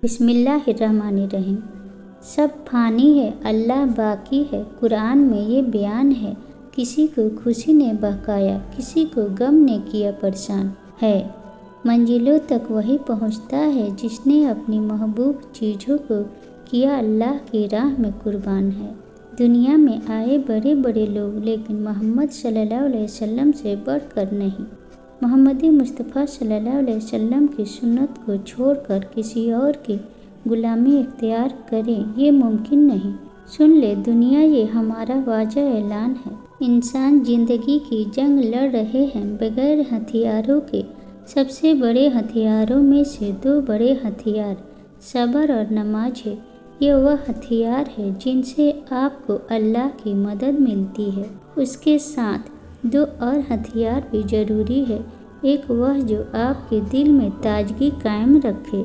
بسم اللہ الرحمن الرحیم۔ سب فانی ہے، اللہ باقی ہے۔ قرآن میں یہ بیان ہے، کسی کو خوشی نے بہکایا، کسی کو غم نے کیا پریشان ہے۔ منزلوں تک وہی پہنچتا ہے جس نے اپنی محبوب چیزوں کو کیا اللہ کی راہ میں قربان ہے۔ دنیا میں آئے بڑے بڑے لوگ، لیکن محمد صلی اللہ علیہ وسلم سے بڑھ کر نہیں۔ محمد مصطفیٰ صلی اللہ علیہ وسلم کی سنت کو چھوڑ کر کسی اور کی غلامی اختیار کریں، یہ ممکن نہیں۔ سن لے دنیا، یہ ہمارا واضح اعلان ہے۔ انسان زندگی کی جنگ لڑ رہے ہیں بغیر ہتھیاروں کے۔ سب سے بڑے ہتھیاروں میں سے دو بڑے ہتھیار صبر اور نماز ہے۔ یہ وہ ہتھیار ہے جن سے آپ کو اللہ کی مدد ملتی ہے۔ اس کے ساتھ دو اور ہتھیار بھی ضروری ہے۔ ایک وہ جو آپ کے دل میں تازگی قائم رکھے،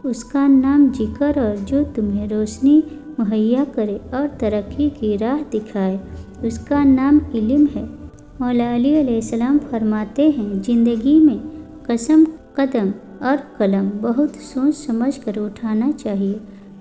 اس کا نام ذکر، اور جو تمہیں روشنی مہیا کرے اور ترقی کی راہ دکھائے، اس کا نام علم ہے۔ مولا علی علیہ السلام فرماتے ہیں، زندگی میں قسم، قدم اور قلم بہت سوچ سمجھ کر اٹھانا چاہیے۔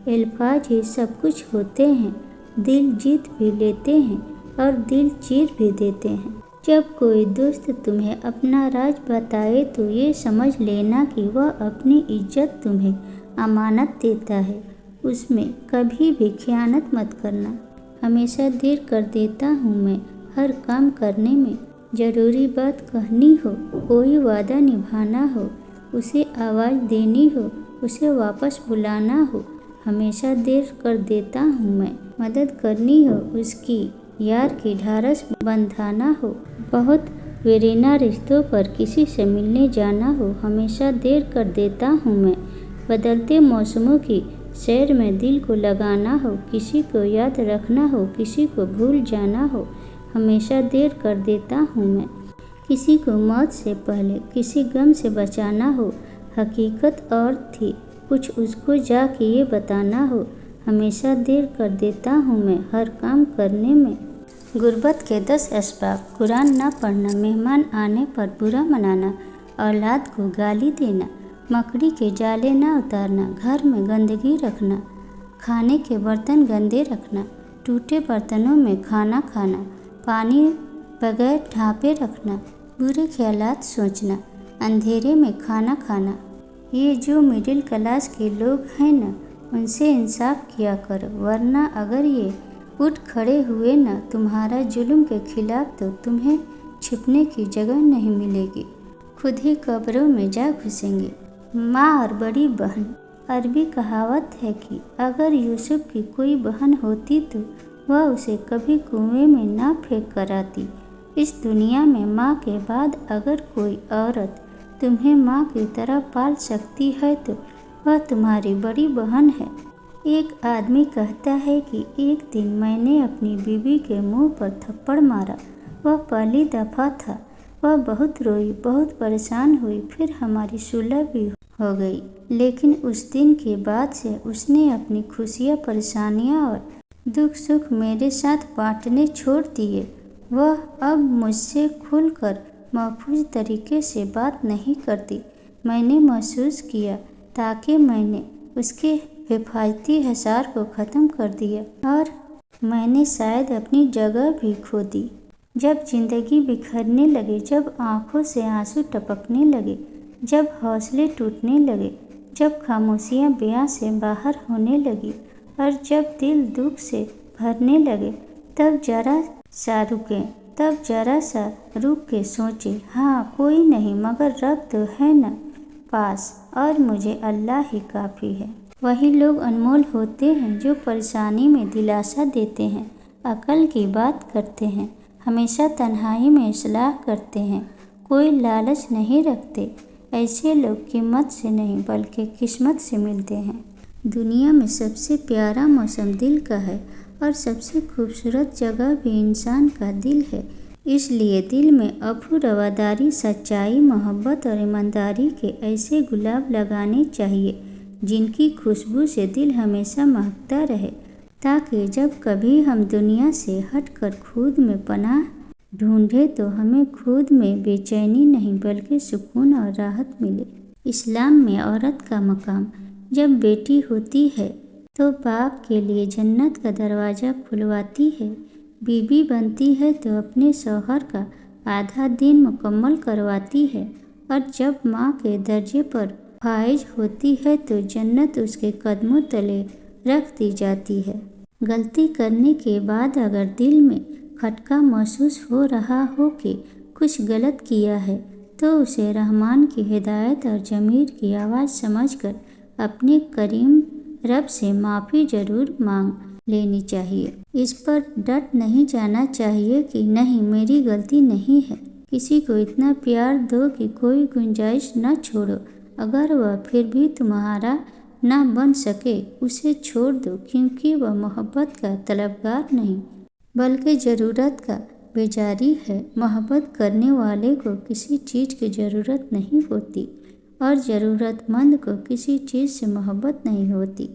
الفاظ ہی سب کچھ ہوتے ہیں، دل جیت بھی لیتے ہیں اور دل چیر بھی دیتے ہیں۔ جب کوئی دوست تمہیں اپنا راز بتائے تو یہ سمجھ لینا کہ وہ اپنی عزت تمہیں امانت دیتا ہے۔ اس میں کبھی بھی خیانت مت کرنا۔ ہمیشہ دیر کر دیتا ہوں میں ہر کام کرنے میں۔ ضروری بات کہنی ہو، کوئی وعدہ نبھانا ہو، اسے آواز دینی ہو، اسے واپس بلانا ہو، ہمیشہ دیر کر دیتا ہوں میں۔ مدد کرنی ہو، اس کی یار کی ڈھارس بندھانا ہو، بہت ویرینہ رشتوں پر کسی سے ملنے جانا ہو، ہمیشہ دیر کر دیتا ہوں میں۔ بدلتے موسموں کی سیر میں دل کو لگانا ہو، کسی کو یاد رکھنا ہو، کسی کو بھول جانا ہو، ہمیشہ دیر کر دیتا ہوں میں۔ کسی کو موت سے پہلے کسی غم سے بچانا ہو، حقیقت اور تھی کچھ اس کو جا کے یہ بتانا ہو، ہمیشہ دیر کر دیتا ہوں میں ہر کام کرنے میں۔ غربت کے 10 اسباب: قرآن نہ پڑھنا، مہمان آنے پر برا منانا، اولاد کو گالی دینا، مکڑی کے جالے نہ اتارنا، گھر میں گندگی رکھنا، کھانے کے برتن گندے رکھنا، ٹوٹے برتنوں میں کھانا کھانا، پانی بغیر ڈھانپے رکھنا، برے خیالات سوچنا، اندھیرے میں کھانا کھانا۔ یہ جو مڈل کلاس کے لوگ ہیں نا، ان سے انصاف کیا کرو، ورنہ اگر یہ اٹھ کھڑے ہوئے نا تمہارا ظلم کے خلاف تو تمہیں چھپنے کی جگہ نہیں ملے گی، خود ہی قبروں میں جا گھسیں گے۔ ماں اور بڑی بہن۔ عربی کہاوت ہے کہ اگر یوسف کی کوئی بہن ہوتی تو وہ اسے کبھی کنویں میں نہ پھینک کر آتی۔ اس دنیا میں ماں کے بعد اگر کوئی عورت تمہیں ماں کی طرح پال سکتی ہے تو وہ تمہاری بڑی بہن ہے۔ ایک آدمی کہتا ہے کہ ایک دن میں نے اپنی بیوی کے منہ پر تھپڑ مارا، وہ پہلی دفعہ تھا۔ وہ بہت روئی، بہت پریشان ہوئی، پھر ہماری صلح بھی ہو گئی، لیکن اس دن کے بعد سے اس نے اپنی خوشیاں، پریشانیاں اور دکھ سکھ میرے ساتھ بانٹنے چھوڑ دیے۔ وہ اب مجھ سے کھل کر محفوظ طریقے سے بات نہیں کرتی۔ میں نے محسوس کیا تاکہ میں نے اس کے حفاظتی حصار کو ختم کر دیا، اور میں نے شاید اپنی جگہ بھی کھو دی۔ جب زندگی بکھرنے لگے، جب آنکھوں سے آنسو ٹپکنے لگے، جب حوصلے ٹوٹنے لگے، جب خاموشیاں بیاں سے باہر ہونے لگی، اور جب دل دکھ سے بھرنے لگے، تب ذرا سا رکیں، تب ذرا سا رک کے سوچیں، ہاں کوئی نہیں مگر رب تو ہے نا پاس، اور مجھے اللہ ہی کافی ہے۔ وہی لوگ انمول ہوتے ہیں جو پریشانی میں دلاسا دیتے ہیں، عقل کی بات کرتے ہیں، ہمیشہ تنہائی میں اصلاح کرتے ہیں، کوئی لالچ نہیں رکھتے۔ ایسے لوگ قیمت سے نہیں بلکہ قسمت سے ملتے ہیں۔ دنیا میں سب سے پیارا موسم دل کا ہے، اور سب سے خوبصورت جگہ بھی انسان کا دل ہے۔ اس لیے دل میں عفو، رواداری، سچائی، محبت اور ایمانداری کے ایسے گلاب لگانے چاہیے جن کی خوشبو سے دل ہمیشہ مہکتا رہے، تاکہ جب کبھی ہم دنیا سے ہٹ کر خود میں پناہ ڈھونڈیں تو ہمیں خود میں بے چینی نہیں بلکہ سکون اور راحت ملے۔ اسلام میں عورت کا مقام۔ جب بیٹی ہوتی ہے تو باپ کے لیے جنت کا دروازہ کھلواتی ہے، بیوی بنتی ہے تو اپنے شوہر کا آدھا دن مکمل کرواتی ہے، اور جب ماں کے درجے پر فائز ہوتی ہے تو جنت اس کے قدموں تلے رکھ دی جاتی ہے۔ غلطی کرنے کے بعد اگر دل میں کھٹکا محسوس ہو رہا ہو کہ کچھ غلط کیا ہے تو اسے رحمان کی ہدایت اور ضمیر کی آواز سمجھ کر اپنے کریم رب سے معافی ضرور مانگ لینی چاہیے۔ اس پر ڈٹ نہیں جانا چاہیے کہ نہیں میری غلطی نہیں ہے۔ کسی کو اتنا پیار دو کہ کوئی گنجائش نہ چھوڑو، اگر وہ پھر بھی تمہارا نہ بن سکے اسے چھوڑ دو، کیونکہ وہ محبت کا طلبگار نہیں بلکہ ضرورت کا بیزاری ہے۔ محبت کرنے والے کو کسی چیز کی ضرورت نہیں ہوتی اور ضرورت مند کو کسی چیز سے محبت نہیں ہوتی۔